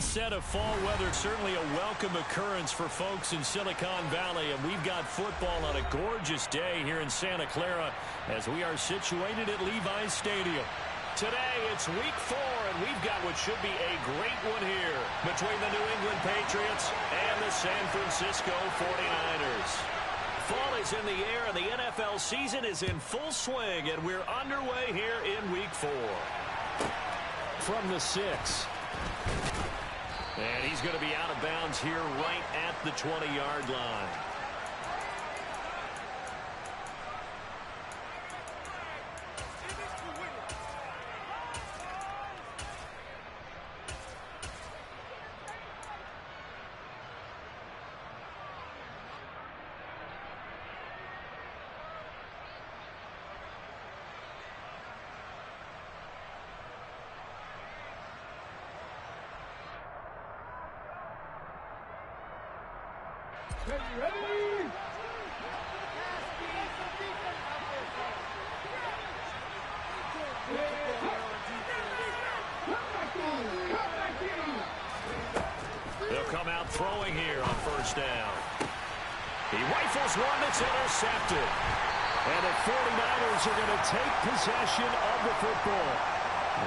onset of fall weather, certainly a welcome occurrence for folks in Silicon Valley. And we've got football on a gorgeous day here in Santa Clara as we are situated at Levi's Stadium. Today, it's week 4, and we've got what should be a great one here between the New England Patriots and the San Francisco 49ers. Fall is in the air, and the NFL season is in full swing, and we're underway here in week 4. From the 6. And he's going to be out of bounds here right at the 20-yard line. They'll come out throwing here on first down. He rifles one that's intercepted. And the 49ers are going to take possession of the football.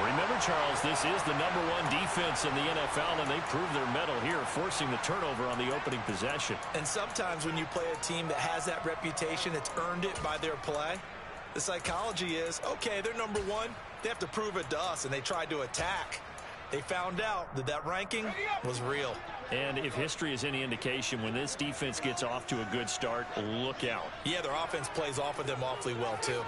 Remember, Charles, this is the #1 defense in the NFL, and they proved their mettle here, forcing the turnover on the opening possession. And sometimes when you play a team that has that reputation, it's earned it by their play. The psychology is, okay, they're #1. They have to prove it to us, and they tried to attack. They found out that that ranking was real. And if history is any indication, when this defense gets off to a good start, look out. Yeah, their offense plays off of them awfully well, too.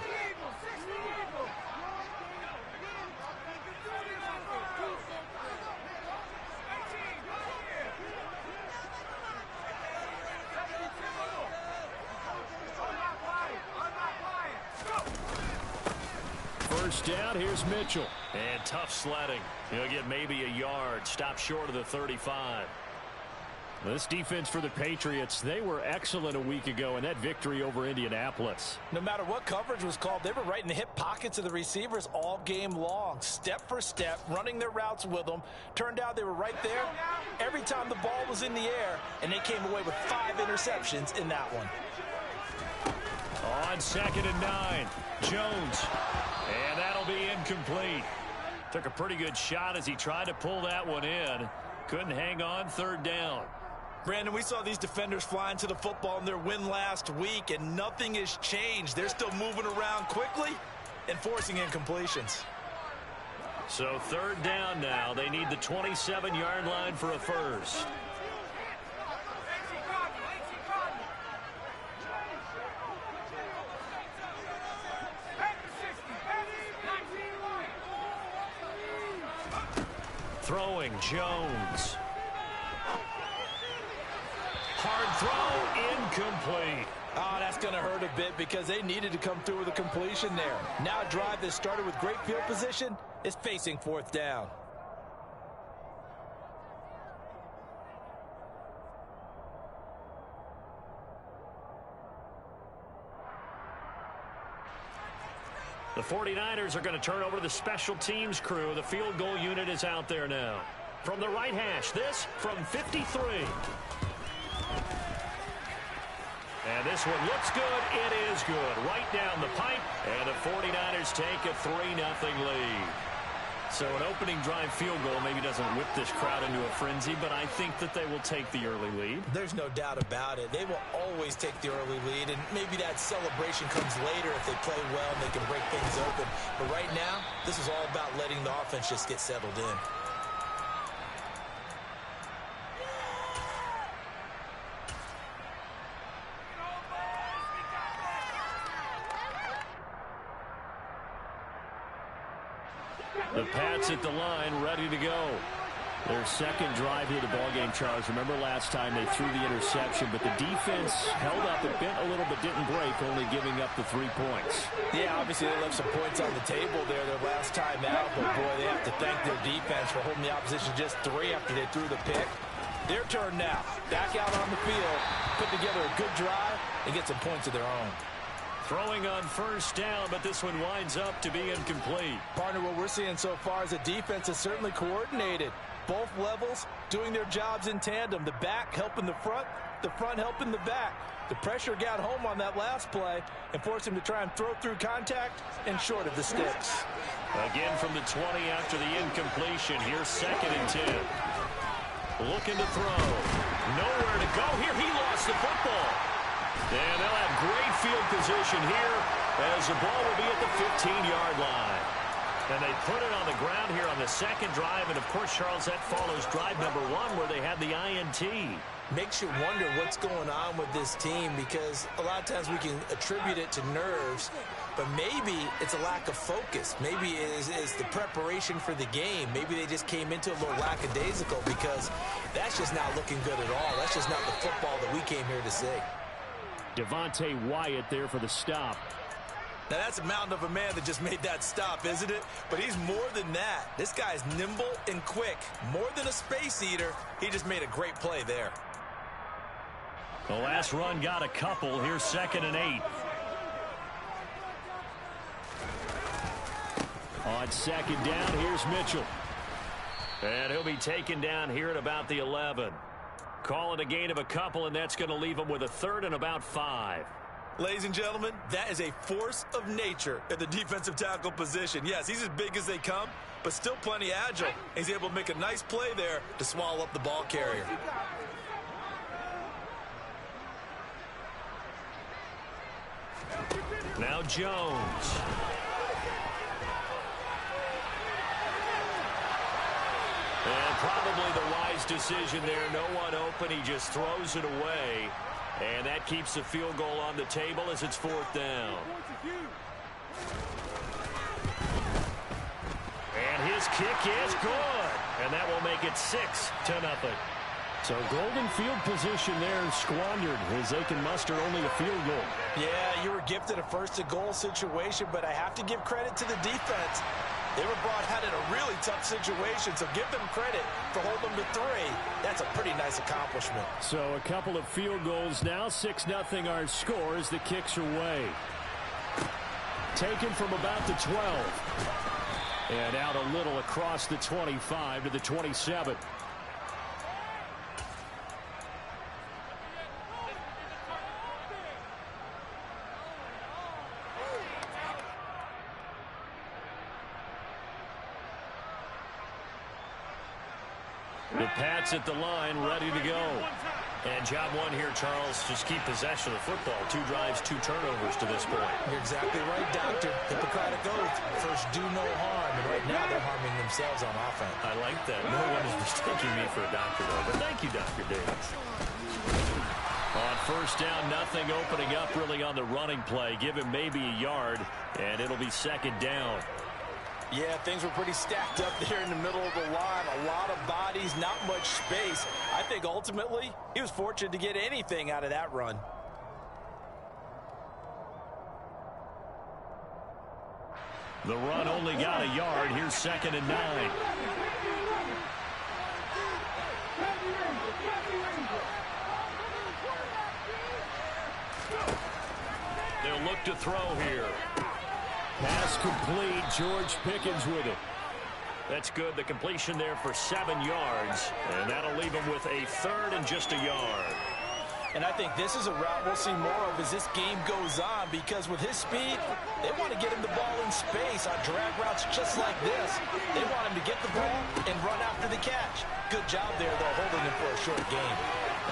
First down, here's Mitchell. And tough sledding. He'll get maybe a yard. Stop short of the 35. This defense for the Patriots, they were excellent a week ago in that victory over Indianapolis. No matter what coverage was called, they were right in the hip pockets of the receivers all game long. Step for step, running their routes with them. Turned out they were right there every time the ball was in the air, and they came away with 5 interceptions in that one. On 2nd and 9, Jones. And that'll be incomplete. Took a pretty good shot as he tried to pull that one in. Couldn't hang on, 3rd down. Brandon, we saw these defenders flying to the football in their win last week, and nothing has changed. They're still moving around quickly and forcing incompletions. So 3rd down now. They need the 27-yard line for a first. Throwing, Jones. Hard throw, incomplete. Oh, that's going to hurt a bit because they needed to come through with a completion there. Now a drive that started with great field position is facing 4th down. The 49ers are going to turn over to the special teams crew. The field goal unit is out there now. From the right hash, this from 53. And this one looks good. It is good. Right down the pipe. And the 49ers take a 3-0 lead. So an opening drive field goal maybe doesn't whip this crowd into a frenzy, but I think that they will take the early lead. There's no doubt about it. They will always take the early lead, and maybe that celebration comes later if they play well and they can break things open. But right now, this is all about letting the offense just get settled in. The Pats at the line, ready to go. Their second drive here of the ballgame, Charles. Remember last time they threw the interception, but the defense held up. It bent a little but didn't break, only giving up the 3 points. Yeah, obviously they left some points on the table there their last time out, but boy, they have to thank their defense for holding the opposition just 3 after they threw the pick. Their turn now. Back out on the field, put together a good drive, and get some points of their own. Throwing on first down, but this one winds up to be incomplete. Partner, what we're seeing so far is the defense is certainly coordinated. both levels doing their jobs in tandem. The back helping the front helping the back. The pressure got home on that last play and forced him to try and throw through contact and short of the sticks. Again from the 20 after the incompletion. Here's 2nd and 10. Looking to throw. Nowhere to go here. He lost the football. And they'll have great field position here as the ball will be at the 15-yard line. And they put it on the ground here on the 2nd drive. And, of course, Charles, that follows drive number 1 where they had the INT. Makes you wonder what's going on with this team, because a lot of times we can attribute it to nerves, but maybe it's a lack of focus. Maybe it is the preparation for the game. Maybe they just came into a little lackadaisical, because that's just not looking good at all. That's just not the football that we came here to see. Devontae Wyatt there for the stop. Now, that's a mountain of a man that just made that stop, isn't it? But he's more than that. This guy's nimble and quick. More than a space eater, he just made a great play there. The last run got a couple. Here's 2nd and 8. On 2nd down, here's Mitchell. And he'll be taken down here at about the 11. Call it a gain of a couple, and that's going to leave him with a 3rd and about 5. Ladies and gentlemen, that is a force of nature at the defensive tackle position. Yes, he's as big as they come, but still plenty agile. He's able to make a nice play there to swallow up the ball carrier. Now Jones. And probably the wise decision there. No one open. He just throws it away. And that keeps the field goal on the table as it's 4th down. And his kick is good. And that will make it 6-0. So golden field position there squandered as they can muster only a field goal. Yeah, you were gifted a 1st-and-goal situation, but I have to give credit to the defense. They were brought out in a really tough situation, so give them credit for holding them to 3. That's a pretty nice accomplishment. So a couple of field goals now. 6-0 our score as the kicks are away. Taken from about the 12. And out a little across the 25 to the 27. The Pats at the line, ready to go. And job 1 here, Charles, just keep possession of the football. 2 drives, 2 turnovers to this point. You're exactly right, Doctor. Hippocratic oath. First, do no harm. And right now, they're harming themselves on offense. I like that. No one is mistaking me for a doctor, though. But thank you, Dr. Davis. On 1st down, nothing opening up really on the running play. Give him maybe a yard, and it'll be 2nd down. Yeah, things were pretty stacked up there in the middle of the line. A lot of bodies, not much space. I think ultimately he was fortunate to get anything out of that run. The run only got a yard. Here's 2nd and 9. They'll look to throw here. Pass complete. George Pickens with it. That's good. The completion there for 7 yards. And that'll leave him with a 3rd and just a yard. And I think this is a route we'll see more of as this game goes on, because with his speed, they want to get him the ball in space on drag routes just like this. They want him to get the ball and run after the catch. Good job there, though, holding him for a short game.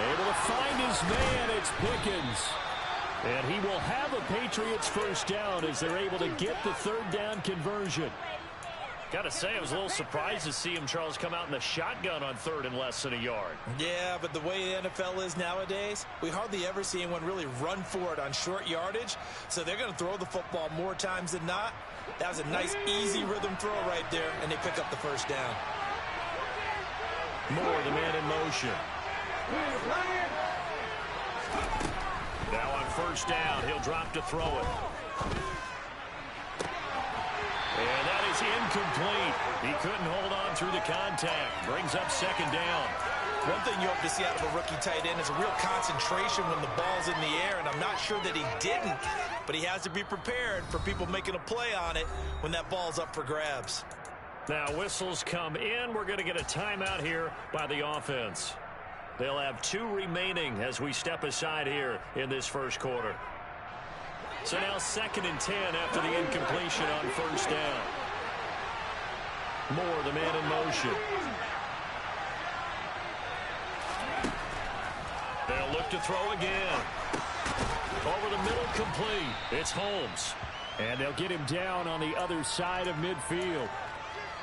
Able to find his man. It's Pickens. And he will have a Patriots 1st down as they're able to get the 3rd down conversion. Got to say, I was a little surprised to see him, Charles, come out in the shotgun on 3rd and less than a yard. Yeah, but the way the NFL is nowadays, we hardly ever see anyone really run for it on short yardage. So they're going to throw the football more times than not. That was a nice, easy rhythm throw right there, and they pick up the 1st down. Moore, the man in motion. Now on 1st down, he'll drop to throw it. And that is incomplete. He couldn't hold on through the contact. Brings up 2nd down. One thing you hope to see out of a rookie tight end is a real concentration when the ball's in the air, and I'm not sure that he didn't, but he has to be prepared for people making a play on it when that ball's up for grabs. Now whistles come in. We're going to get a timeout here by the offense. They'll have 2 remaining as we step aside here in this first quarter. So now 2nd and 10 after the incompletion on first down. Moore, the man in motion. They'll look to throw again. Over the middle, complete. It's Holmes. And they'll get him down on the other side of midfield.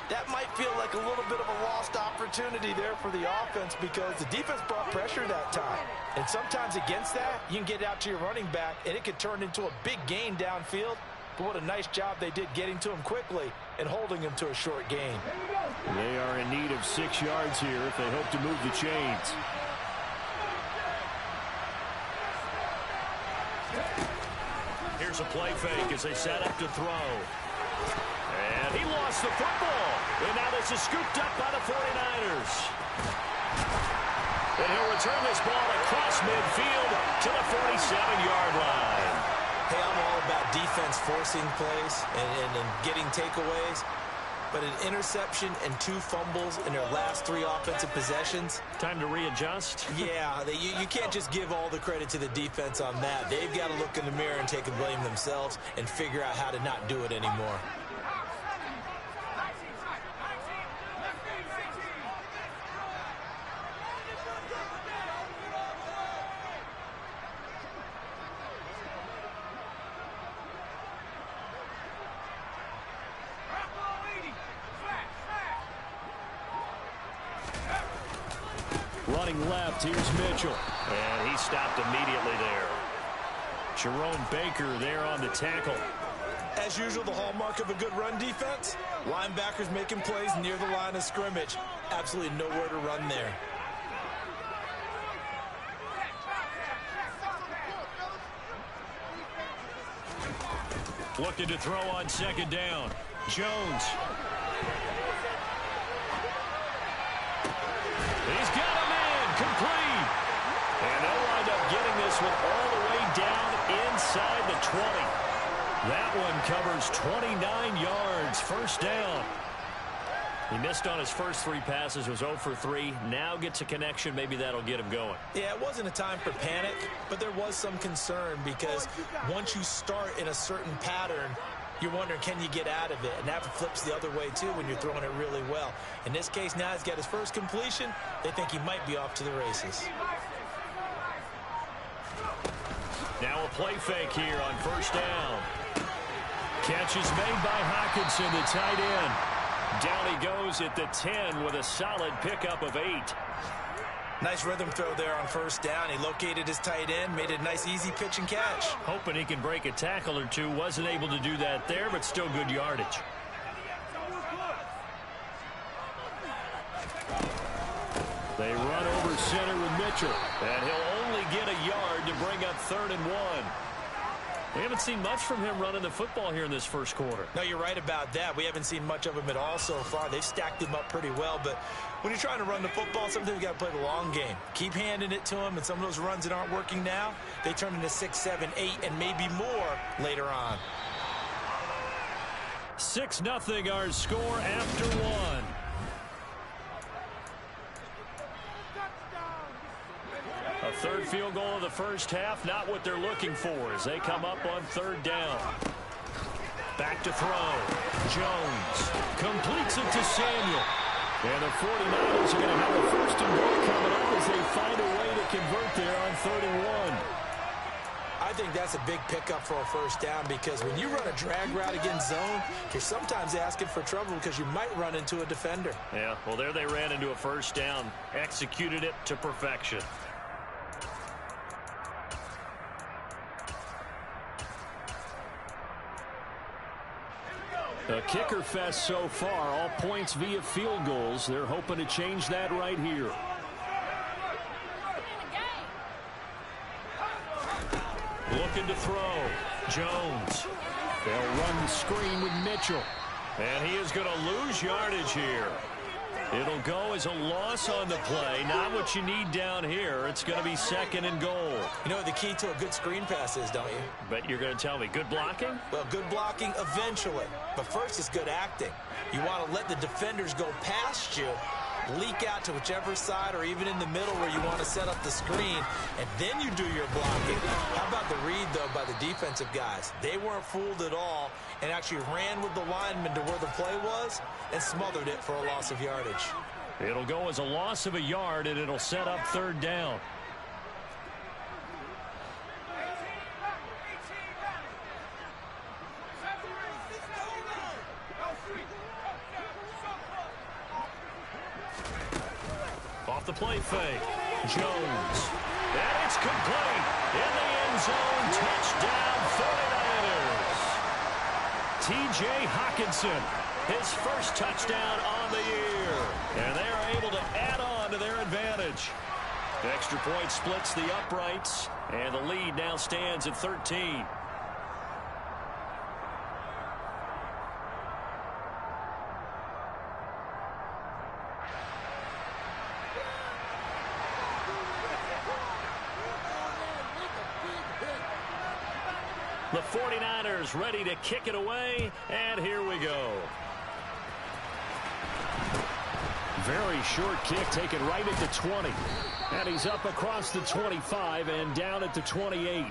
That might feel like a little bit of a lost opportunity there for the offense because the defense brought pressure that time. And sometimes against that, you can get it out to your running back, and it could turn into a big gain downfield. But what a nice job they did getting to him quickly and holding him to a short gain. They are in need of 6 yards here if they hope to move the chains. Here's a play fake as they set up to throw. And he lost the football. And now this is scooped up by the 49ers. And he'll return this ball across midfield to the 47-yard line. Hey, I'm all about defense forcing plays and getting takeaways. But an interception and 2 fumbles in their last 3 offensive possessions. Time to readjust. Yeah, you can't just give all the credit to the defense on that. They've got to look in the mirror and take the blame themselves and figure out how to not do it anymore. Running left, here's Mitchell. And he stopped immediately there. Jerome Baker there on the tackle. As usual, the hallmark of a good run defense, linebackers making plays near the line of scrimmage. Absolutely nowhere to run there. Looking to throw on 2nd down. Jones. He's got him in. Complete. And they'll wind up getting this one all the way down inside the 20. That one covers 29 yards. First down. He missed on his first 3 passes, was 0 for 3. Now gets a connection. Maybe that'll get him going. Yeah, it wasn't a time for panic, but there was some concern because once you start in a certain pattern, you're wondering, can you get out of it? And that flips the other way, too, when you're throwing it really well. In this case, now he's got his first completion. They think he might be off to the races. Now a play fake here on first down. Catch is made by Hockenson, the tight end. Down he goes at the 10 with a solid pickup of 8. Nice rhythm throw there on first down. He located his tight end, made it a nice easy pitch and catch. Hoping he can break a tackle or 2. Wasn't able to do that there, but still good yardage. They run over center with Mitchell. And he'll only get a yard to bring up 3rd and 1. We haven't seen much from him running the football here in this first quarter. No, you're right about that. We haven't seen much of him at all so far. They've stacked him up pretty well, but when you're trying to run the football, sometimes you got to play the long game. Keep handing it to him, and some of those runs that aren't working now, they turn into 6, 7, 8, and maybe more later on. 6-0 our score after 1. A 3rd field goal of the first half, not what they're looking for as they come up on 3rd down. Back to throw. Jones completes it to Samuel. And the 49ers are going to have a 1st and goal coming up as they find a way to convert there on 3rd and 1. I think that's a big pickup for a first down because when you run a drag route against zone, you're sometimes asking for trouble because you might run into a defender. Yeah, well, there they ran into a first down, executed it to perfection. A kicker fest so far, all points via field goals. They're hoping to change that right here. Looking to throw. Jones. They'll run the screen with Mitchell. And he is going to lose yardage here. It'll go as a loss on the play. Not what you need down here. It's going to be 2nd and goal. You know what the key to a good screen pass is, don't you? But you're going to tell me, good blocking? Well, good blocking eventually. But first is good acting. You want to let the defenders go past you, leak out to whichever side or even in the middle where you want to set up the screen, and then you do your blocking. How about the read, though, by the defensive guys? They weren't fooled at all and actually ran with the lineman to where the play was and smothered it for a loss of yardage. It'll go as a loss of a yard, and it'll set up 3rd down. Off the play fake. Jones. And it's complete. In the end zone. Touchdown 49ers. T.J. Hockenson. His first touchdown on the year. And they are able to add on to their advantage. Extra point splits the uprights. And the lead now stands at 13. The 49ers ready to kick it away, and here we go. Very short kick taken right at the 20. And he's up across the 25 and down at the 28.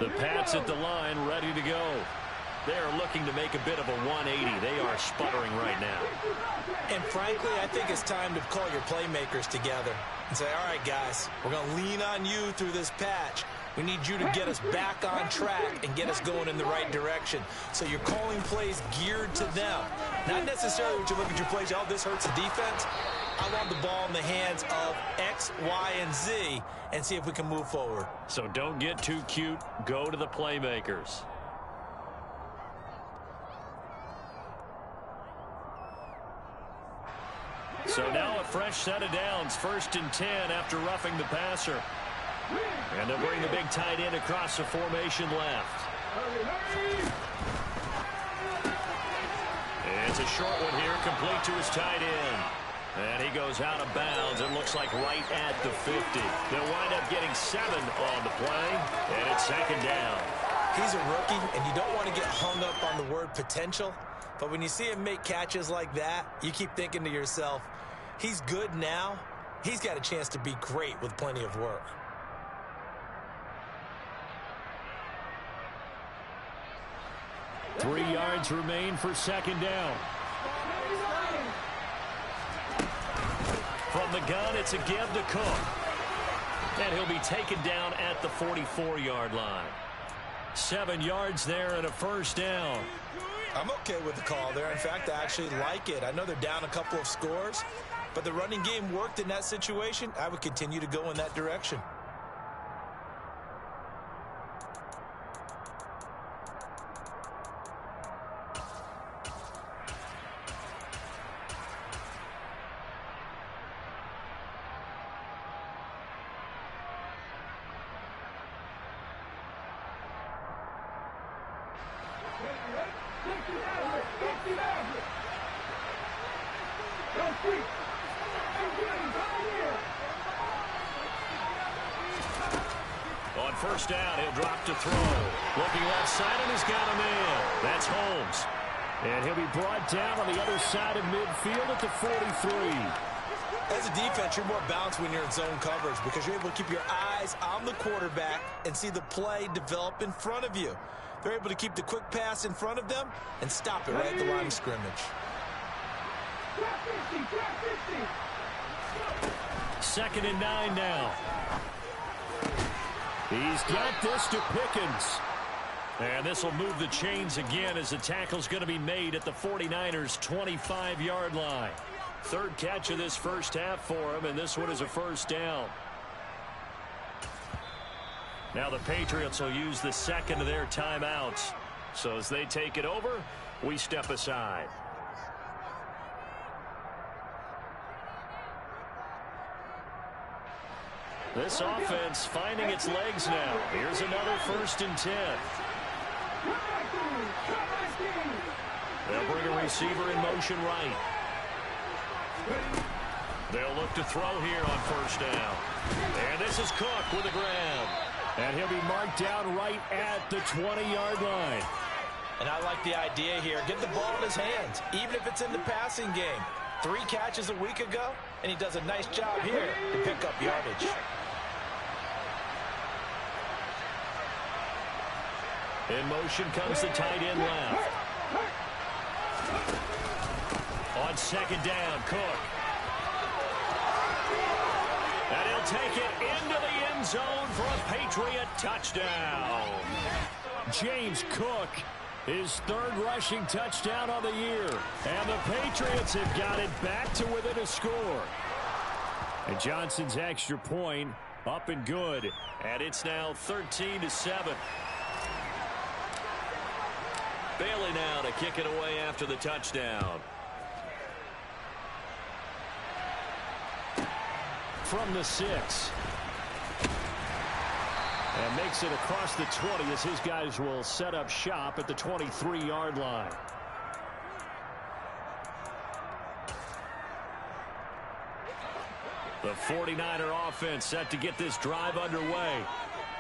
The Pats at the line, ready to go. They're looking to make a bit of a 180. They are sputtering right now. And frankly, I think it's time to call your playmakers together and say, all right, guys, we're going to lean on you through this patch. We need you to get us back on track and get us going in the right direction. So you're calling plays geared to them. Not necessarily when you look at your plays, oh, this hurts the defense. I want the ball in the hands of X, Y, and Z and see if we can move forward. So don't get too cute. Go to the playmakers. So now a fresh set of downs. 1st and 10 after roughing the passer. And they'll bring the big tight end across the formation left. It's a short one here, complete to his tight end. And he goes out of bounds, it looks like right at the 50. They'll wind up getting 7 on the play, and it's 2nd down. He's a rookie, and you don't want to get hung up on the word potential. But when you see him make catches like that, you keep thinking to yourself, he's good now. He's got a chance to be great with plenty of work. Three yards remain for 2nd down. From the gun, it's a give to Cook. And he'll be taken down at the 44-yard line. 7 yards there and a 1st down. I'm okay with the call there. In fact, I actually like it. I know they're down a couple of scores, but the running game worked in that situation. I would continue to go in that direction. On 1st down, he'll drop to throw. Looking left side, and he's got a man. That's Holmes. And he'll be brought down on the other side of midfield at the 43. As a defense, you're more balanced when you're in zone coverage because you're able to keep your eyes on the quarterback and see the play develop in front of you. They're able to keep the quick pass in front of them and stop it right at the line of scrimmage. 2nd and 9 now. He's got this to Pickens. And this will move the chains again as the tackle's going to be made at the 49ers' 25-yard line. 3rd catch of this first half for him, and this one is a 1st down. Now the Patriots will use the 2nd of their timeouts. So as they take it over, we step aside. This offense finding its legs now. Here's another 1st and 10. They'll bring a receiver in motion right. They'll look to throw here on 1st down. And this is Cook with a grab. And he'll be marked down right at the 20-yard line. And I like the idea here. Get the ball in his hands, even if it's in the passing game. 3 catches a week ago, and he does a nice job here to pick up yardage. In motion comes the tight end left. On 2nd down, Cook. And he'll take it into the end zone for a Patriot touchdown. James Cook, his 3rd rushing touchdown on the year. And the Patriots have got it back to within a score. And Johnson's extra point up and good. And it's now 13-7. Bailey now to kick it away after the touchdown. From the 6. And makes it across the 20 as his guys will set up shop at the 23-yard line. The 49er offense set to get this drive underway.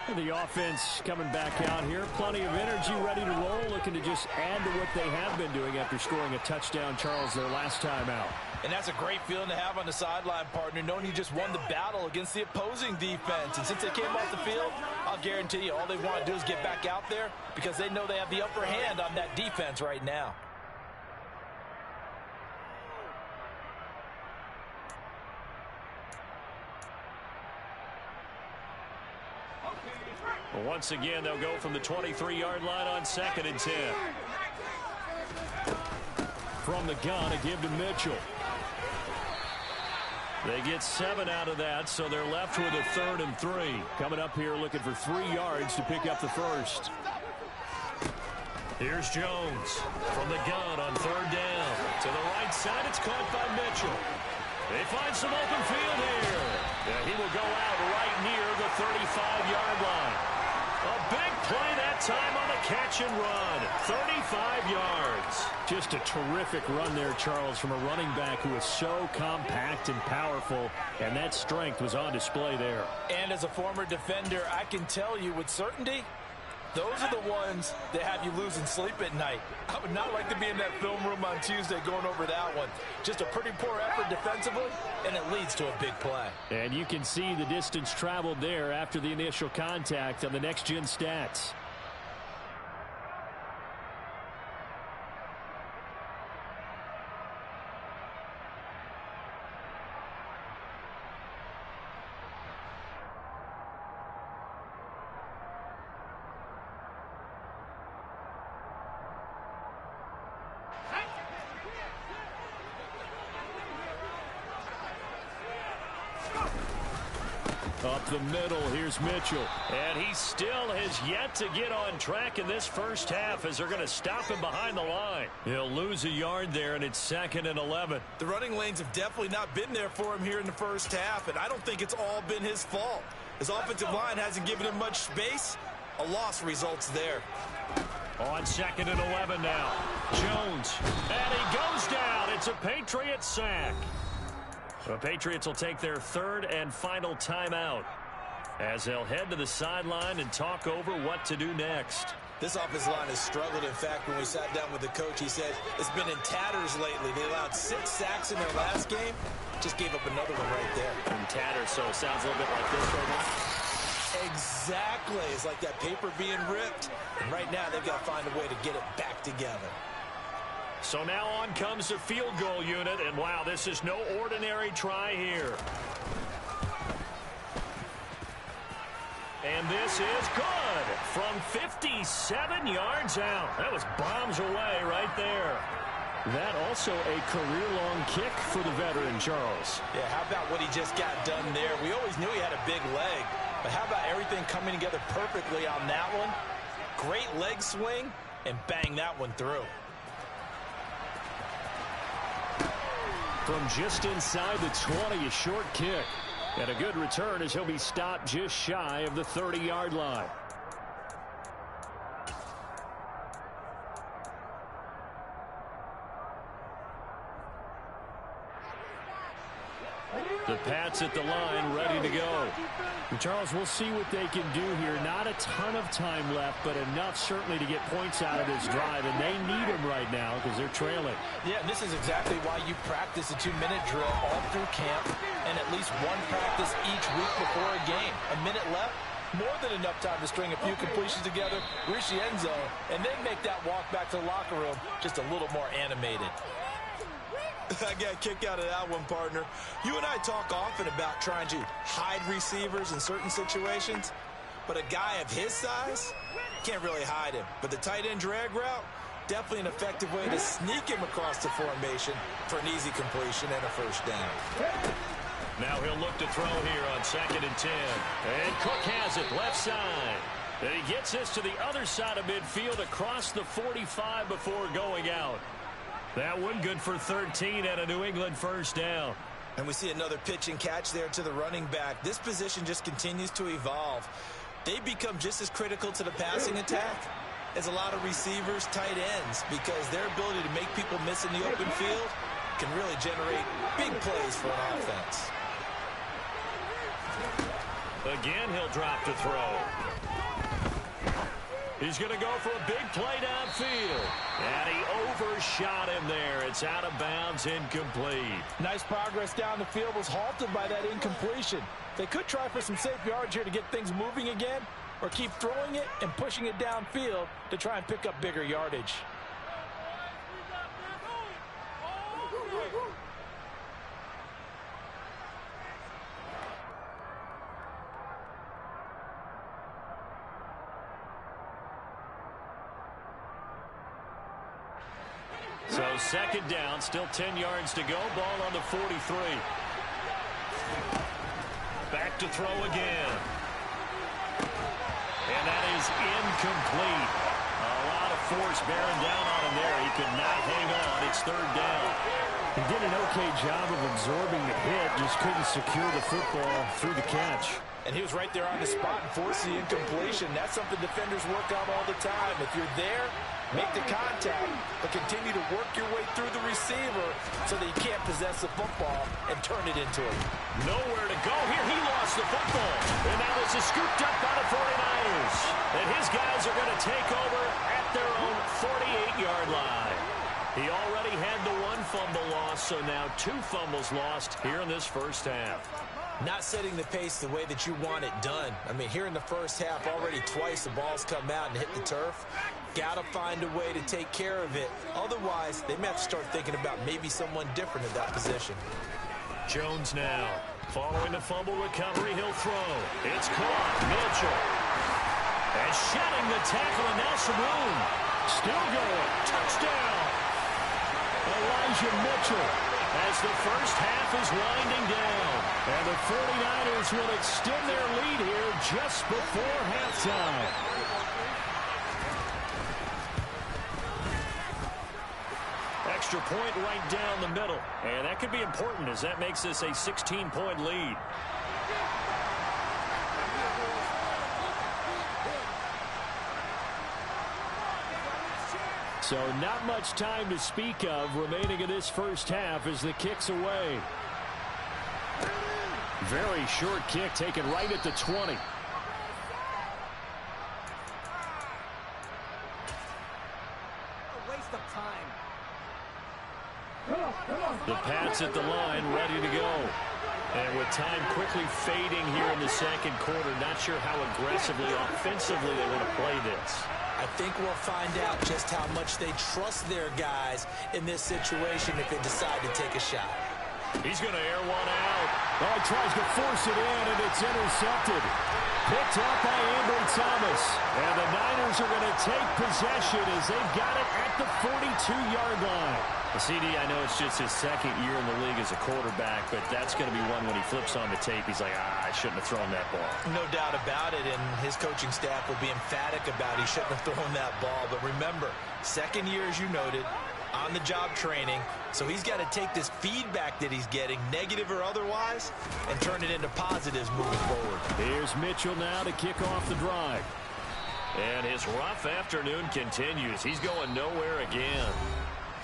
And the offense coming back out here. Plenty of energy, ready to roll, looking to just add to what they have been doing after scoring a touchdown, Charles, their last time out. And that's a great feeling to have on the sideline, partner, knowing you just won the battle against the opposing defense. And since they came off the field, I'll guarantee you all they want to do is get back out there because they know they have the upper hand on that defense right now. Well, once again, they'll go from the 23-yard line on 2nd and 10. From the gun, a give to Mitchell. They get 7 out of that, so they're left with a 3rd and 3. Coming up here looking for 3 yards to pick up the 1st. Here's Jones from the gun on 3rd down. To the right side, it's caught by Mitchell. They find some open field here. Yeah, he will go out right near the 35-yard line. A big play that time on the catch and run. 35 yards. Just a terrific run there, Charles, from a running back who is so compact and powerful, and that strength was on display there. And as a former defender, I can tell you with certainty, those are the ones that have you losing sleep at night. I would not like to be in that film room on Tuesday going over that one. Just a pretty poor effort defensively, and it leads to a big play. And you can see the distance traveled there after the initial contact on the next-gen stats. Up the middle, here's Mitchell. And he still has yet to get on track in this first half as they're going to stop him behind the line. He'll lose a yard there, and it's 2nd and 11. The running lanes have definitely not been there for him here in the first half, and I don't think it's all been his fault. His offensive line hasn't given him much space. A loss results there. On 2nd and 11 now. Jones. And he goes down. It's a Patriot sack. The Patriots will take their 3rd and final timeout as they'll head to the sideline and talk over what to do next. This offensive line has struggled. In fact, when we sat down with the coach, he said it's been in tatters lately. They allowed 6 sacks in their last game. Just gave up another one right there. In tatters, so it sounds a little bit like this right now. Exactly. It's like that paper being ripped. And right now, they've got to find a way to get it back together. So now on comes the field goal unit, and wow, this is no ordinary try here. And this is good from 57 yards out. That was bombs away right there. That also a career-long kick for the veteran, Charles. Yeah, how about what he just got done there? We always knew he had a big leg, but how about everything coming together perfectly on that one? Great leg swing, and bang that one through. From just inside the 20, a short kick. And a good return as he'll be stopped just shy of the 30-yard line. The Pats at the line, ready to go. And Charles, we'll see what they can do here. Not a ton of time left, but enough certainly to get points out of this drive, and they need them right now because they're trailing. Yeah, this is exactly why you practice a 2-minute drill all through camp and at least one practice each week before a game. A minute left, more than enough time to string a few completions together, reach the end zone, and then make that walk back to the locker room just a little more animated. I got a kick out of that one, partner. You and I talk often about trying to hide receivers in certain situations, but a guy of his size can't really hide him. But the tight end drag route, definitely an effective way to sneak him across the formation for an easy completion and a first down. Now he'll look to throw here on 2nd and 10. And Cook has it left side. And he gets this to the other side of midfield across the 45 before going out. That one good for 13 and a New England first down. And we see another pitch and catch there to the running back. This position just continues to evolve. They become just as critical to the passing attack as a lot of receivers, tight ends, because their ability to make people miss in the open field can really generate big plays for an offense. Again, he'll drop to throw. He's going to go for a big play downfield. And he overshot him there. It's out of bounds, incomplete. Nice progress down the field, was halted by that incompletion. They could try for some safe yards here to get things moving again, or keep throwing it and pushing it downfield to try and pick up bigger yardage. So 2nd down, still 10 yards to go. Ball on the 43. Back to throw again. And that is incomplete. A lot of force bearing down on him there. He could not hang on. It's 3rd down. He did an okay job of absorbing the hit, just couldn't secure the football through the catch. And he was right there on the spot and forced the incompletion. That's something defenders work on all the time. If you're there, make the contact, but continue to work your way through the receiver so that you can't possess the football and turn it into him. Nowhere to go here. He lost the football. And now this is scooped up by the 49ers. And his guys are going to take over at their own 48-yard line. He already had the 1 fumble loss, so now 2 fumbles lost here in this first half. Not setting the pace the way that you want it done. I mean, here in the first half, already twice the ball's come out and hit the turf. Got to find a way to take care of it. Otherwise, they may have to start thinking about maybe someone different at that position. Jones now. Following the fumble recovery, he'll throw. It's caught. Mitchell. And shedding the tackle, and now some room. Still going. Touchdown. Elijah Mitchell as the first half is winding down. And the 49ers will extend their lead here just before halftime. Extra point right down the middle. And that could be important as that makes this a 16-point lead. So not much time to speak of remaining in this first half as the kick's away. Very short kick taken right at the 20. The Pats at the line, ready to go. And with time quickly fading here in the second quarter, not sure how aggressively, offensively they want to play this. I think we'll find out just how much they trust their guys in this situation if they decide to take a shot. He's going to air one out. Oh, he tries to force it in, and it's intercepted. Picked up by Ambry Thomas. And the Niners are going to take possession as they've got it at the 42-yard line. The CD, I know it's just his 2nd year in the league as a quarterback, but that's going to be one when he flips on the tape. He's like, I shouldn't have thrown that ball. No doubt about it, and his coaching staff will be emphatic about he shouldn't have thrown that ball. But remember, 2nd year, as you noted, on-the-job training. So he's got to take this feedback that he's getting, negative or otherwise, and turn it into positives moving forward. Here's Mitchell now to kick off the drive. And his rough afternoon continues. He's going nowhere again.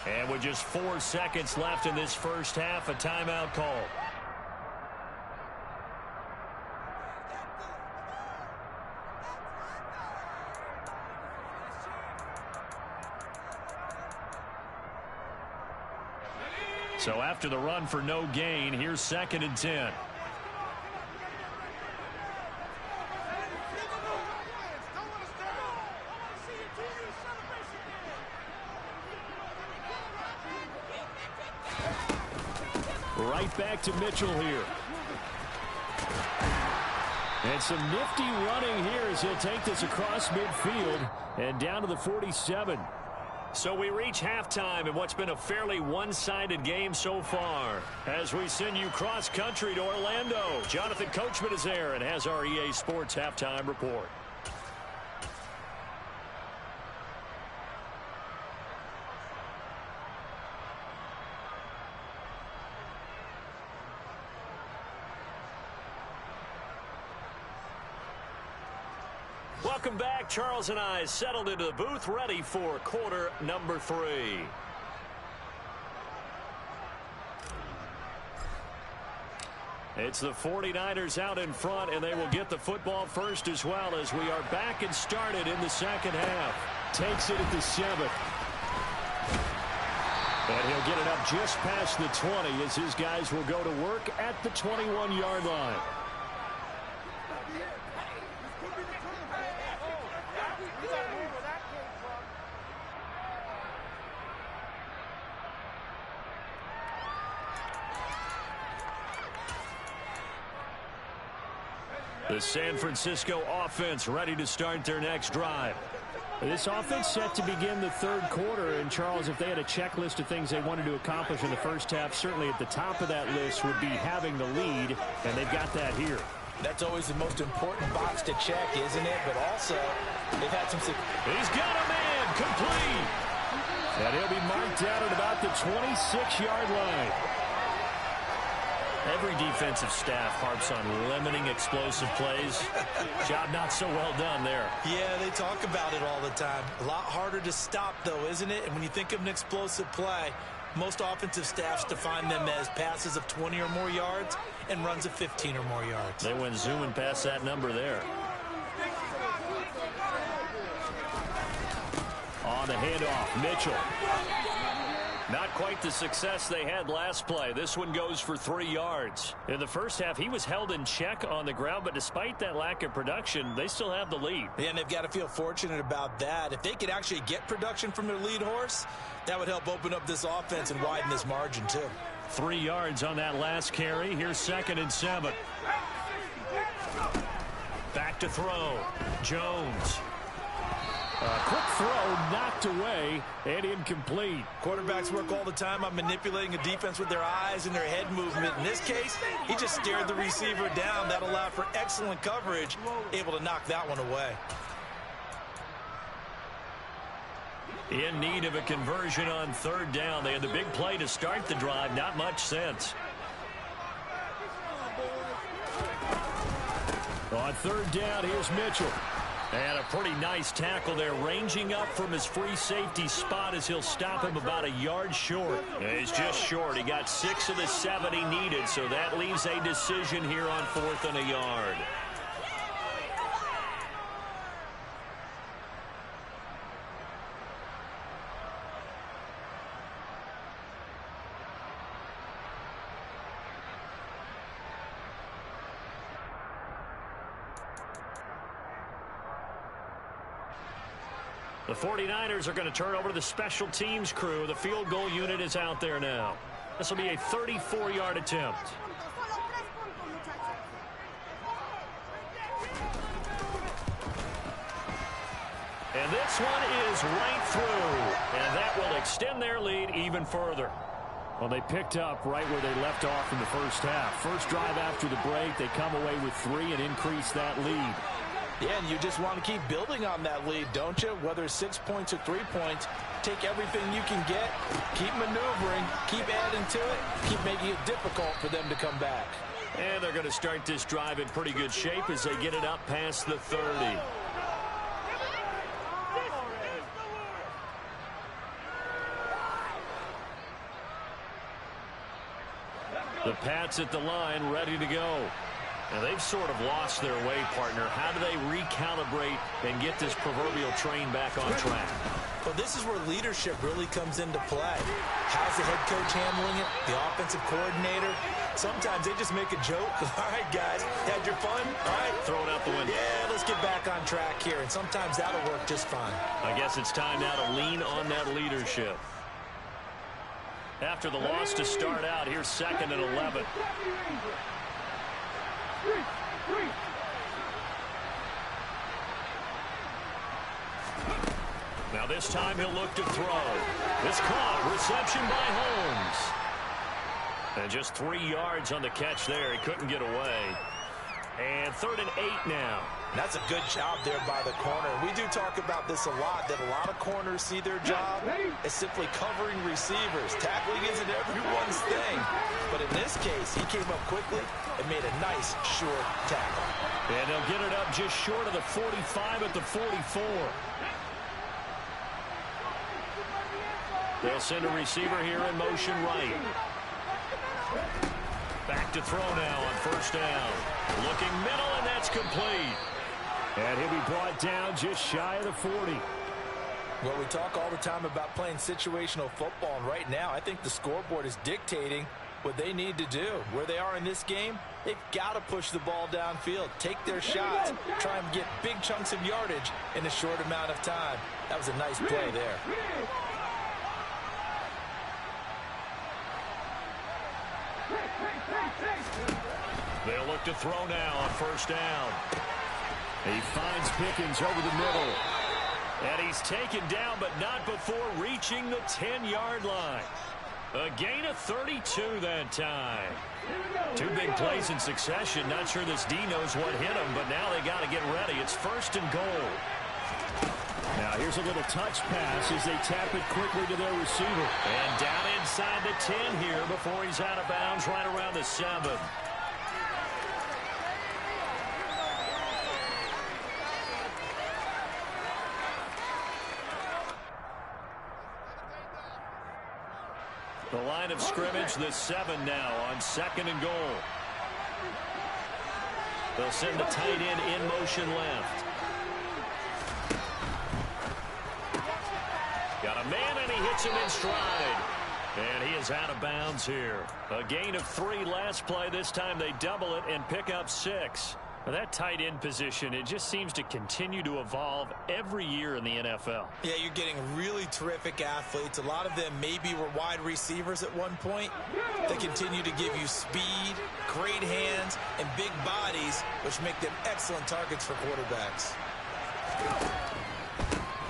And with just 4 seconds left in this first half, a timeout call. So after the run for no gain, here's 2nd and 10. Right back to Mitchell here. And some nifty running here as he'll take this across midfield and down to the 47. So we reach halftime in what's been a fairly one-sided game so far. As we send you cross-country to Orlando, Jonathan Coachman is there and has our EA Sports halftime report. Welcome back. Charles and I settled into the booth, ready for quarter number 3. It's the 49ers out in front, and they will get the football first as well as we are back and started in the second half. Takes it at the 7th. And he'll get it up just past the 20 as his guys will go to work at the 21-yard line. The San Francisco offense ready to start their next drive. This offense set to begin the third quarter. And, Charles, if they had a checklist of things they wanted to accomplish in the first half, certainly at the top of that list would be having the lead, and they've got that here. That's always the most important box to check, isn't it? But also, they've had some... He's got a man complete. And he'll be marked out at about the 26-yard line. Every defensive staff harps on limiting explosive plays. Job not so well done there. Yeah, they talk about it all the time. A lot harder to stop, though, isn't it? And when you think of an explosive play, most offensive staffs define them as passes of 20 or more yards and runs of 15 or more yards. They went zooming past that number there. On the handoff, Mitchell. Not quite the success they had last play. This one goes for 3 yards. In the first half, he was held in check on the ground, but despite that lack of production, they still have the lead. And they've got to feel fortunate about that. If they could actually get production from their lead horse, that would help open up this offense and widen this margin, too. 3 yards on that last carry. Here's 2nd and 7. Back to throw. Jones. Quick throw knocked away and incomplete. Quarterbacks work all the time on manipulating a defense with their eyes and their head movement. In this case, he just stared the receiver down. That allowed for excellent coverage, able to knock that one away. In need of a conversion on 3rd down. They had the big play to start the drive. Not much sense. On 3rd down, here's Mitchell. And a pretty nice tackle there, ranging up from his free safety spot as he'll stop him about a yard short. He's just short. He got 6 of the 7 he needed, so that leaves a decision here on 4th and a yard. The 49ers are going to turn over to the special teams crew. The field goal unit is out there now. This will be a 34-yard attempt. And this one is right through. And that will extend their lead even further. Well, they picked up right where they left off in the first half. First drive after the break, they come away with 3 and increase that lead. Yeah, and you just want to keep building on that lead, don't you? Whether it's 6 points or 3 points, take everything you can get, keep maneuvering, keep adding to it, keep making it difficult for them to come back. And they're going to start this drive in pretty good shape as they get it up past the 30. The Pats at the line, ready to go. Now, they've sort of lost their way, partner. How do they recalibrate and get this proverbial train back on track? Well, this is where leadership really comes into play. How's the head coach handling it? The offensive coordinator? Sometimes they just make a joke. All right, guys, had your fun? All right. Throw it out the window. Yeah, let's get back on track here. And sometimes that'll work just fine. I guess it's time now to lean on that leadership. After the loss to start out, here's 2nd and 11. Now this time he'll look to throw. It's caught. Reception by Holmes. And just 3 yards on the catch there. He couldn't get away. And 3rd and 8 now. That's a good job there by the corner. We do talk about this a lot, that a lot of corners see their job as simply covering receivers. Tackling isn't everyone's thing. But in this case, he came up quickly and made a nice short tackle. And they'll get it up just short of the 45 at the 44. They'll send a receiver here in motion right. Back to throw now on 1st down. Looking middle, and that's complete. And he'll be brought down just shy of the 40. Well, we talk all the time about playing situational football, and right now I think the scoreboard is dictating what they need to do. Where they are in this game, they've got to push the ball downfield, take their shots, try and get big chunks of yardage in a short amount of time. That was a nice play there. They'll look to throw now on 1st down. He finds Pickens over the middle. And he's taken down, but not before reaching the 10-yard line. A gain of 32 that time. 2 big plays in succession. Not sure this D knows what hit him, but now they got to get ready. It's 1st and goal. Now here's a little touch pass as they tap it quickly to their receiver. And down inside the 10 here before he's out of bounds right around the 7. The line of scrimmage, the 7 now on 2nd and goal. They'll send the tight end in motion left. Got a man, and he hits him in stride. And he is out of bounds here. A gain of 3 last play. This time they double it and pick up 6. Now that tight end position, it just seems to continue to evolve every year in the NFL. Yeah, you're getting really terrific athletes. A lot of them maybe were wide receivers at one point. They continue to give you speed, great hands, and big bodies, which make them excellent targets for quarterbacks.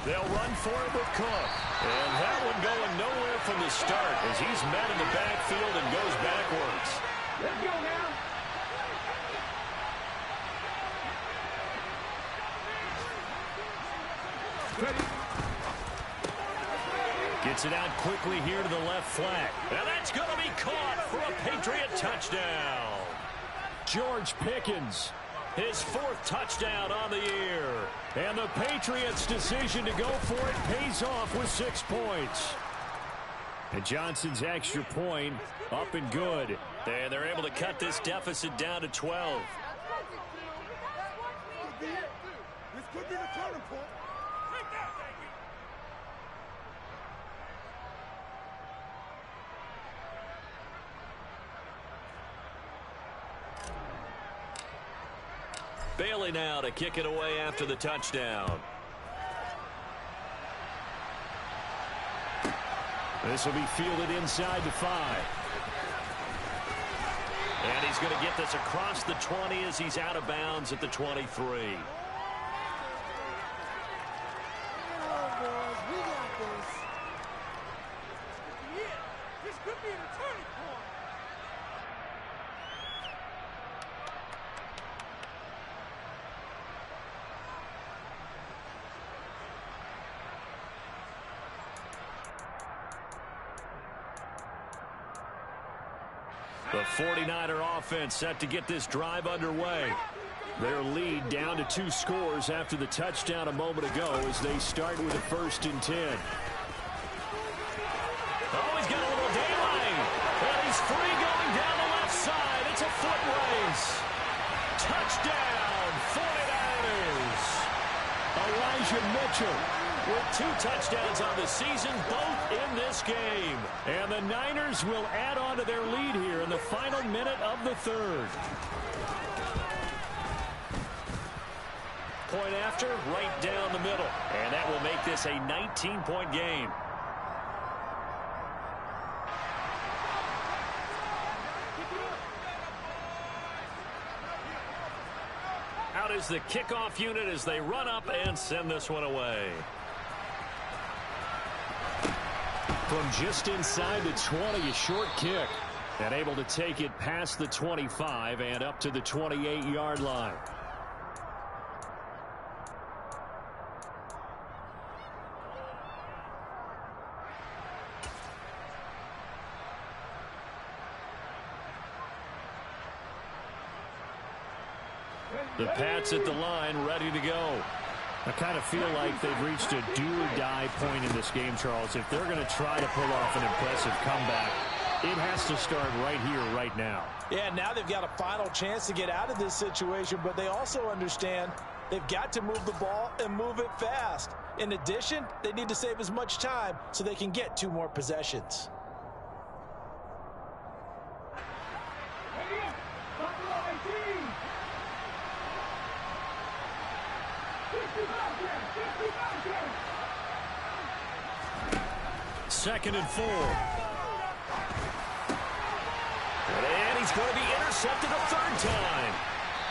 They'll run for it with Cook. And that one going nowhere from the start as he's met in the backfield and goes backwards. Let's go now. Gets it out quickly here to the left flat. And that's going to be caught for a Patriot touchdown. George Pickens. His 4th touchdown on the year. And the Patriots' decision to go for it pays off with 6 points. And Johnson's extra point up and good. And they're able to cut this deficit down to 12. This could be the turning point. Take that, baby. Bailey now to kick it away after the touchdown. This will be fielded inside the 5. And he's going to get this across the 20 as he's out of bounds at the 23. This could be the turning point. The 49er offense set to get this drive underway. Their lead down to 2 scores after the touchdown a moment ago as they start with a 1st and 10. Oh, he's got a little daylight. And he's free going down the left side. It's a foot race. Touchdown, 49ers. Elijah Mitchell with 2 touchdowns on the season, both in this game. And the Niners will add on to their lead here in the final minute of the 3rd. Point after, right down the middle. And that will make this a 19-point game. Out is the kickoff unit as they run up and send this one away. From just inside the 20, a short kick. And able to take it past the 25 and up to the 28-yard line. The Pats at the line, ready to go. I kind of feel like they've reached a do-or-die point in this game, Charles. If they're going to try to pull off an impressive comeback, it has to start right here, right now. Yeah, now they've got a final chance to get out of this situation, but they also understand they've got to move the ball and move it fast. In addition, they need to save as much time so they can get 2 more possessions. Second and 4. And he's going to be intercepted a 3rd time.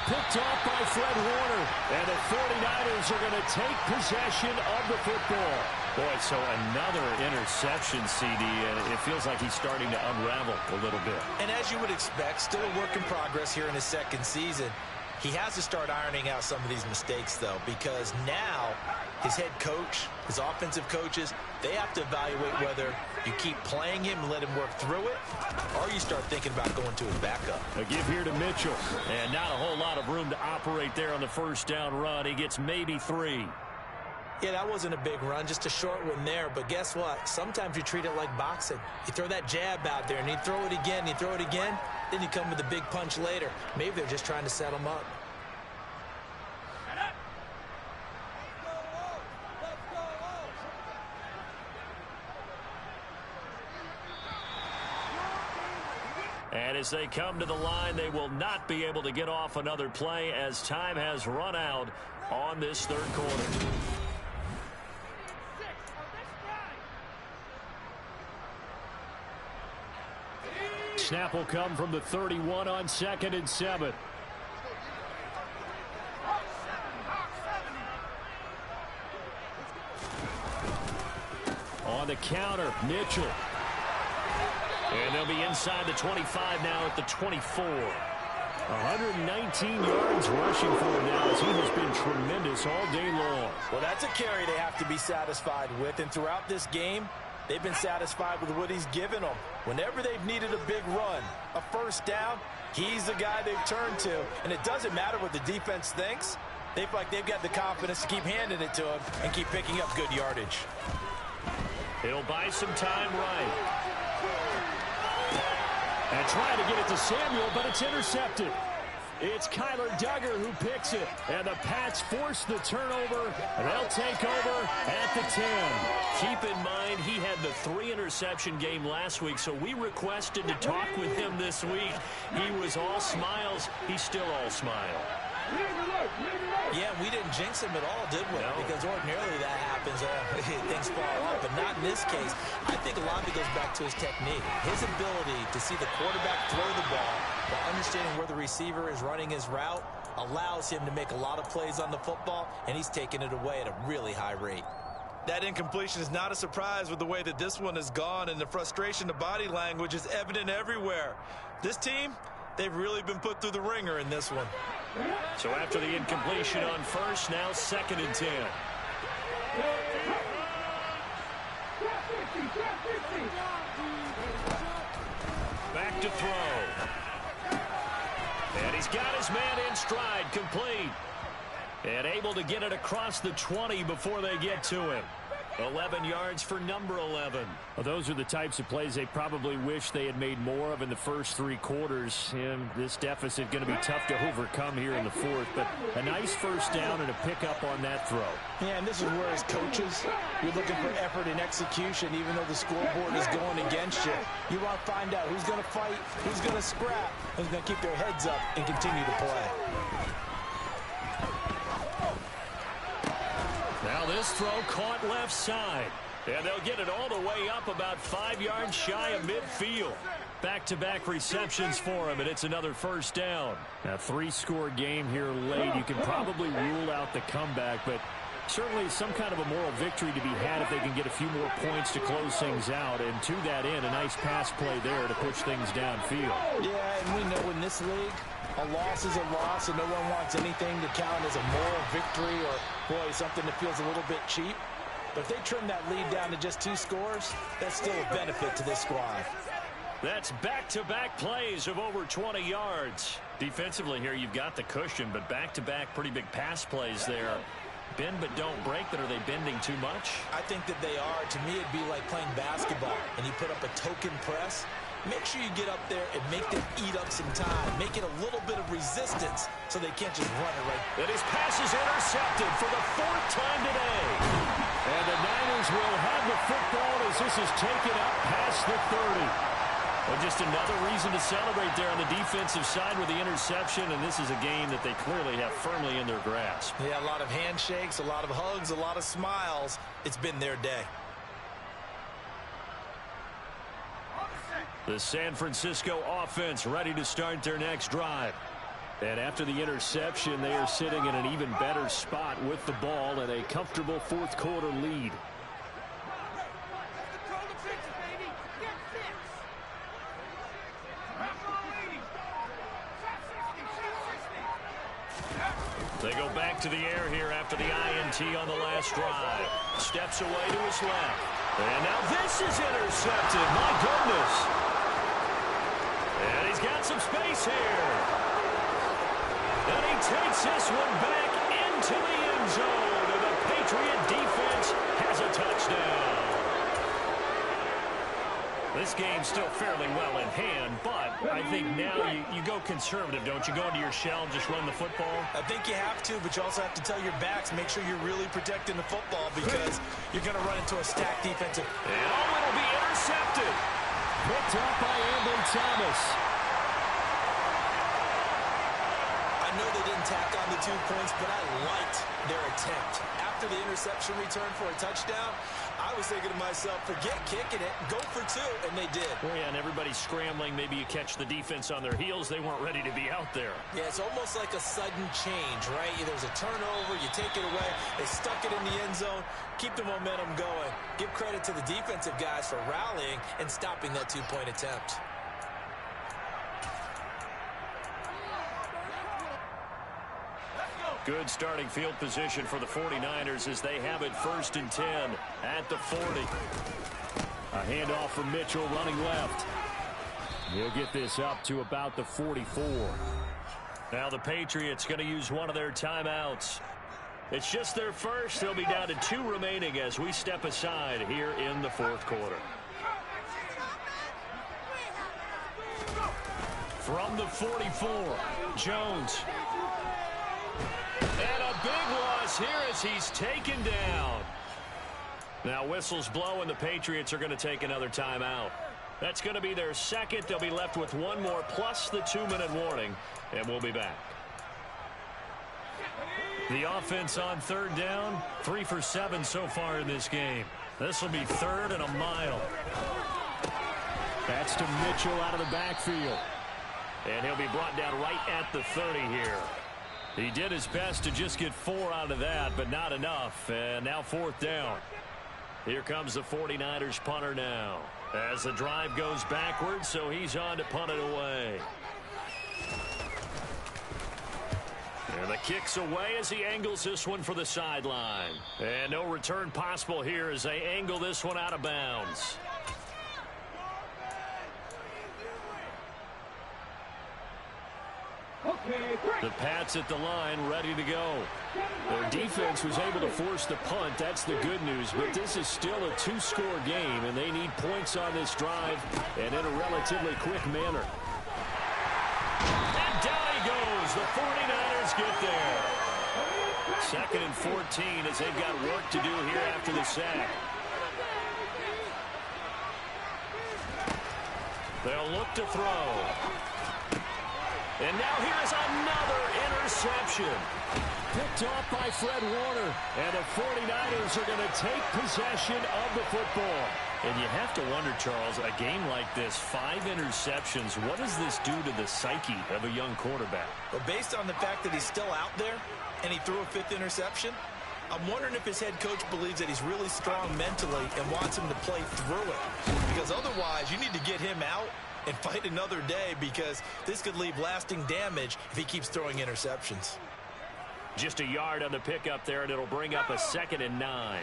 Picked off by Fred Warner. And the 49ers are going to take possession of the football. Boy, so another interception, CD, and it feels like he's starting to unravel a little bit. And as you would expect, still a work in progress here in his 2nd season. He has to start ironing out some of these mistakes, though, because now his head coach, his offensive coaches, they have to evaluate whether you keep playing him and let him work through it, or you start thinking about going to his backup. A give here to Mitchell. And not a whole lot of room to operate there on the 1st down run. He gets maybe 3. Yeah, that wasn't a big run, just a short one there. But guess what? Sometimes you treat it like boxing. You throw that jab out there, and you throw it again, and you throw it again, then you come with a big punch later. Maybe they're just trying to set him up. And as they come to the line, they will not be able to get off another play as time has run out on this 3rd quarter. Snap will come from the 31 on 2nd and 7. On the counter, Mitchell. And they'll be inside the 25 now at the 24. 119 yards rushing for him now as he has been tremendous all day long. Well, that's a carry they have to be satisfied with. And throughout this game, they've been satisfied with what he's given them. Whenever they've needed a big run, a 1st down, he's the guy they've turned to. And it doesn't matter what the defense thinks. They feel like they've got the confidence to keep handing it to him and keep picking up good yardage. He'll buy some time right. And trying to get it to Samuel, but it's intercepted. It's Kyler Duggar who picks it. And the Pats force the turnover. And they'll take over at the 10. Keep in mind, he had the 3-interception game last week, so we requested to talk with him this week. He was all smiles. He's still all smile. Yeah, we didn't jinx him at all, did we? No. Because ordinarily that happens. Things fall off, but not in this case. I think a lot of it goes back to his technique. His ability to see the quarterback throw the ball while understanding where the receiver is running his route allows him to make a lot of plays on the football, and he's taking it away at a really high rate. That incompletion is not a surprise with the way that this one has gone, and the frustration, the body language is evident everywhere. This team, they've really been put through the ringer in this one. So after the incompletion on 1st, now 2nd and 10. Back back to throw. And he's got his man in stride, complete. And able to get it across the 20 before they get to him. 11 yards for number 11. Well, those are the types of plays they probably wish they had made more of in the first 3 quarters. And this deficit going to be tough to overcome here in the fourth. But a nice first down and a pickup on that throw. Yeah, and this is where as coaches, you're looking for effort and execution, even though the scoreboard is going against you. You want to find out who's going to fight, who's going to scrap, who's going to keep their heads up and continue to play. Now this throw caught left side. And they'll get it all the way up about 5 yards shy of midfield. Back-to-back receptions for him, and it's another first down. A 3-score game here late. You can probably rule out the comeback, but certainly some kind of a moral victory to be had if they can get a few more points to close things out. And to that end, a nice pass play there to push things downfield. Yeah, and we know in this league, a loss is a loss, and no one wants anything to count as a moral victory or, boy, something that feels a little bit cheap. But if they trim that lead down to just 2 scores, that's still a benefit to this squad. That's back-to-back plays of over 20 yards. Defensively here, you've got the cushion, but back-to-back pretty big pass plays there. Bend but don't break, but are they bending too much? I think that they are. To me, it'd be like playing basketball, and you put up a token press. Make sure you get up there and make them eat up some time. Make it a little bit of resistance so they can't just run it right. And his pass is intercepted for the 4th time today. And the Niners will have the football as this is taken up past the 30. Well, just another reason to celebrate there on the defensive side with the interception, and this is a game that they clearly have firmly in their grasp. Yeah, a lot of handshakes, a lot of hugs, a lot of smiles. It's been their day. The San Francisco offense ready to start their next drive. And after the interception, they are sitting in an even better spot with the ball and a comfortable 4th quarter lead. They go back to the air here after the INT on the last drive. Steps away to his left. And now this is intercepted. My goodness. And he's got some space here. And he takes this one back into the end zone. And the Patriot defense has a touchdown. This game's still fairly well in hand, but I think now you go conservative, don't you? Go into your shell and just run the football? I think you have to, but you also have to tell your backs, make sure you're really protecting the football because you're going to run into a stacked defensive. And it'll be intercepted. Picked up by Ambry Thomas. I know they didn't tack on the 2 points, but I liked their attempt. After the interception return for a touchdown, I was thinking to myself, forget kicking it, go for 2, and they did. Oh, yeah, and everybody's scrambling. Maybe you catch the defense on their heels. They weren't ready to be out there. Yeah, it's almost like a sudden change, right? There's a turnover, you take it away, they stuck it in the end zone, keep the momentum going. Give credit to the defensive guys for rallying and stopping that 2-point attempt. Good starting field position for the 49ers as they have it 1st and 10 at the 40. A handoff from Mitchell running left. He'll get this up to about the 44. Now the Patriots going to use one of their timeouts. It's just their first. They'll be down to 2 remaining as we step aside here in the 4th quarter. From the 44, Jones. And a big loss here as he's taken down. Now whistles blow and the Patriots are going to take another timeout. That's going to be their 2nd. They'll be left with 1 more plus the 2-minute warning, and we'll be back. The offense on 3rd down, 3 for 7 so far in this game. This will be 3rd and a mile. That's to Mitchell out of the backfield. And he'll be brought down right at the 30 here. He did his best to just get 4 out of that, but not enough. And now 4th down. Here comes the 49ers punter now. As the drive goes backwards, so he's on to punt it away. And the kick's away as he angles this one for the sideline. And no return possible here as they angle this one out of bounds. The Pats at the line, ready to go. Their defense was able to force the punt. That's the good news. But this is still a two-score game, and they need points on this drive and in a relatively quick manner. And down he goes. The 49ers get there. 2nd and 14 as they've got work to do here after the sack. They'll look to throw. And now here's another interception. Picked off by Fred Warner. And the 49ers are going to take possession of the football. And you have to wonder, Charles, a game like this, 5 interceptions, what does this do to the psyche of a young quarterback? Well, based on the fact that he's still out there and he threw a 5th interception, I'm wondering if his head coach believes that he's really strong mentally and wants him to play through it. Because otherwise, you need to get him out and fight another day, because this could leave lasting damage if he keeps throwing interceptions. Just a yard on the pickup there, and it'll bring up a 2nd and 9.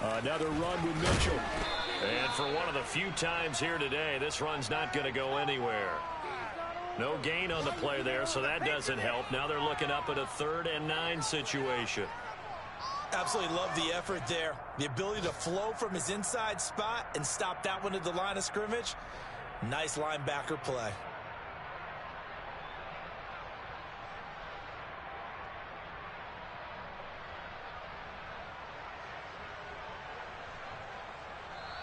Another run with Mitchell. And for one of the few times here today, this run's not going to go anywhere. No gain on the play there, so that doesn't help. Now they're looking up at a 3rd and 9 situation. Absolutely love the effort there. The ability to flow from his inside spot and stop that one at the line of scrimmage. Nice linebacker play.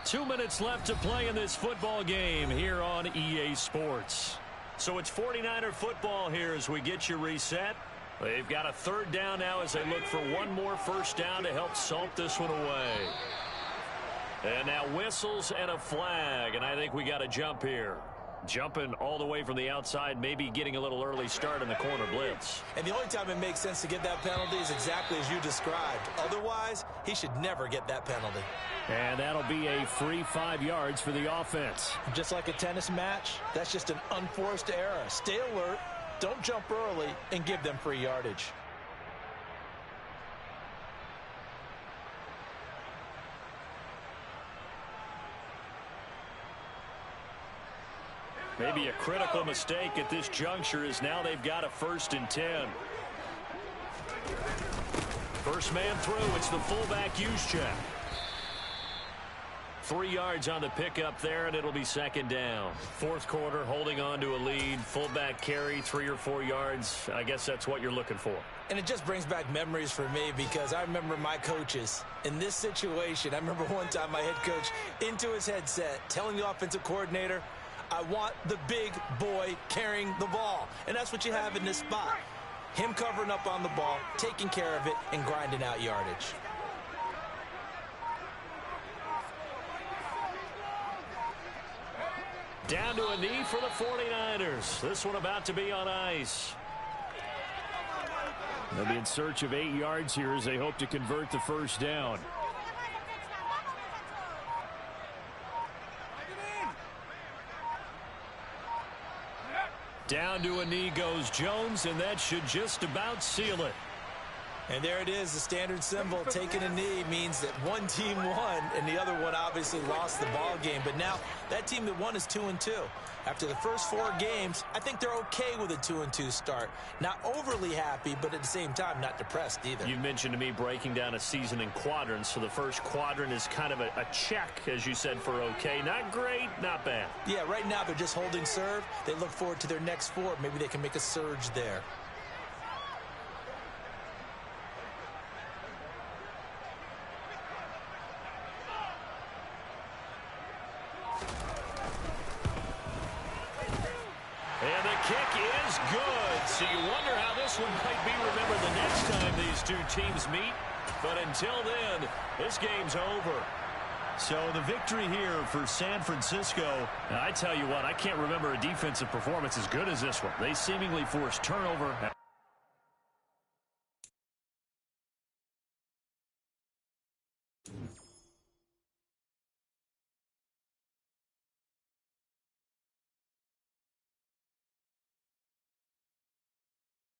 Two minutes left to play in this football game here on EA Sports. So it's 49er football here as we get you reset. They've got a 3rd down now as they look for one more first down to help salt this one away. And now whistles and a flag, and I think we got a jump here. Jumping all the way from the outside, maybe getting a little early start in the corner blitz. And the only time it makes sense to get that penalty is exactly as you described. Otherwise, he should never get that penalty. And that'll be a free 5 yards for the offense. Just like a tennis match, that's just an unforced error. Stay alert, don't jump early, and give them free yardage. Maybe a critical mistake at this juncture is now they've got a 1st and 10. First man through, it's the fullback Juszczyk. 3 yards on the pickup there, and it'll be 2nd down. 4th quarter, holding on to a lead. Fullback carry, 3 or 4 yards. I guess that's what you're looking for. And it just brings back memories for me, because I remember my coaches in this situation. I remember one time my head coach into his headset telling the offensive coordinator, I want the big boy carrying the ball. And that's what you have in this spot. Him covering up on the ball, taking care of it, and grinding out yardage. Down to a knee for the 49ers. This one about to be on ice. They'll be in search of 8 yards here as they hope to convert the first down. Down to a knee goes Jones, and that should just about seal it. And there it is, the standard symbol. Taking a knee means that one team won, and the other one obviously lost the ball game. But now that team that won is 2-2. After the first 4 games, I think they're okay with a 2-2 start. Not overly happy, but at the same time, not depressed either. You mentioned to me breaking down a season in quadrants. So the first quadrant is kind of a check, as you said, for okay. Not great, not bad. Yeah, right now they're just holding serve. They look forward to their next 4. Maybe they can make a surge there. And the kick is good. So you wonder how this one might be remembered the next time these two teams meet. But until then, this game's over. So the victory here for San Francisco. Now, I tell you what, I can't remember a defensive performance as good as this one. They seemingly forced turnover